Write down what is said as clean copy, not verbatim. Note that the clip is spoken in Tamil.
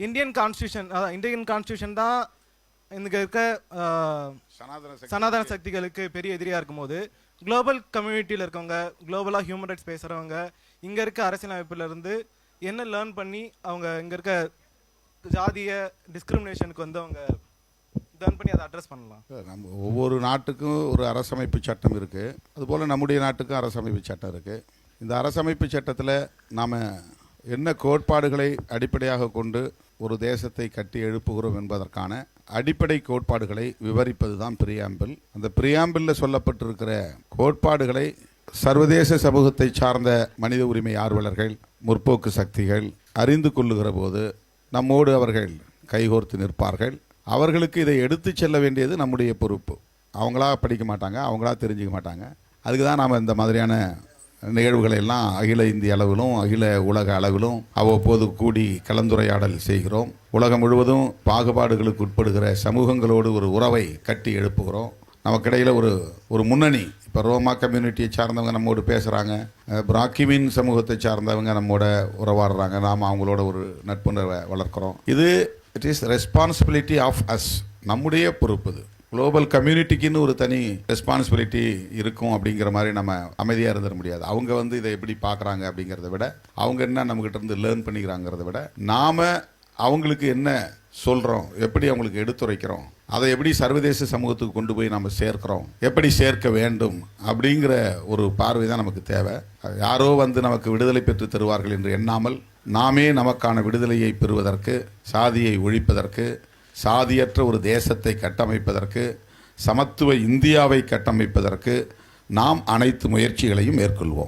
இந்தியன் கான்ஸ்டியூஷன் தான் இங்கே இருக்க சனாதன சக்திகளுக்கு பெரிய எதிரியாக இருக்கும்போது குளோபல் கம்யூனிட்டியில் இருக்கவங்க, குளோபலாக ஹியூமன் ரைட்ஸ் பேசுகிறவங்க, இங்கே இருக்க அரசியலமைப்பிலிருந்து என்ன லேர்ன் பண்ணி அவங்க இங்கே இருக்க ஜாதிய டிஸ்கிரிமினேஷனுக்கு வந்து அவங்க லேர்ன் பண்ணி அதை அட்ரஸ் பண்ணலாம். நம்ம ஒவ்வொரு நாட்டுக்கும் ஒரு அரசமைப்பு சட்டம் இருக்குது, அதுபோல் நம்முடைய நாட்டுக்கும் அரசமைப்பு சட்டம் இருக்குது. இந்த அரசமைப்பு சட்டத்தில் நாம் என்ன கோட்பாடுகளை அடிப்படையாக கொண்டு ஒரு தேசத்தை கட்டி எழுப்புகிறோம் என்பதற்கான அடிப்படை கோட்பாடுகளை விவரிப்பது தான் பிரியாம்பிள். அந்த பிரியாம்பிளில் சொல்லப்பட்டிருக்கிற கோட்பாடுகளை சர்வதேச சமூகத்தை சார்ந்த மனித உரிமை ஆர்வலர்கள், முற்போக்கு சக்திகள் அறிந்து கொள்ளுகிற போது நம்மோடு அவர்கள் கைகோர்த்து நிற்பார்கள். அவர்களுக்கு இதை எடுத்து செல்ல வேண்டியது நம்முடைய பொறுப்பு. அவங்களா படிக்க மாட்டாங்க, அவங்களா தெரிஞ்சுக்க மாட்டாங்க. அதுக்கு தான் நாம் இந்த மாதிரியான நிகழ்வுகளை எல்லாம் அகில இந்திய அளவிலும் அகில உலக அளவிலும் அவ்வப்போது கூடி கலந்துரையாடல் செய்கிறோம். உலகம் முழுவதும் பாகுபாடுகளுக்கு உட்படுகிற சமூகங்களோடு ஒரு உறவை கட்டி எழுப்புகிறோம். நமக்கிடையில் ஒரு முன்னணி, இப்போ ரோமா கம்யூனிட்டியை சார்ந்தவங்க நம்மோடு பேசுகிறாங்க, பிராக்கிமின் சமூகத்தை சார்ந்தவங்க நம்மோட உறவாடுறாங்க, நாம் அவங்களோட ஒரு நட்புணர்வை வளர்க்குறோம். It is responsibility of us, நம்முடைய பொறுப்பு. இது குளோபல் கம்யூனிட்டிக்குன்னு ஒரு தனி ரெஸ்பான்சிபிலிட்டி இருக்கும். அப்படிங்கிற மாதிரி நம்ம அமைதியாக இருந்துட முடியாது. அவங்க இதை எப்படி பார்க்குறாங்க அப்படிங்கிறத விட, அவங்க என்ன நம்மகிட்ட இருந்து லேர்ன் பண்ணிக்கிறாங்கிறத விட, நாம் அவங்களுக்கு என்ன சொல்கிறோம், எப்படி அவங்களுக்கு எடுத்துரைக்கிறோம், அதை எப்படி சர்வதேச சமூகத்துக்கு கொண்டு போய் நம்ம சேர்க்கிறோம், எப்படி சேர்க்க வேண்டும் அப்படிங்கிற ஒரு பார்வை தான் நமக்கு தேவை. யாரோ நமக்கு விடுதலை பெற்று தருவார்கள் என்று எண்ணாமல், நாமே நமக்கான விடுதலையை பெறுவதற்கு, சாதியை ஒழிப்பதற்கு, சாதியற்ற ஒரு தேசத்தை கட்டமைப்பதற்கு, சமத்துவ இந்தியாவை கட்டமைப்பதற்கு நாம் அனைத்து முயற்சிகளையும் மேற்கொள்வோம்.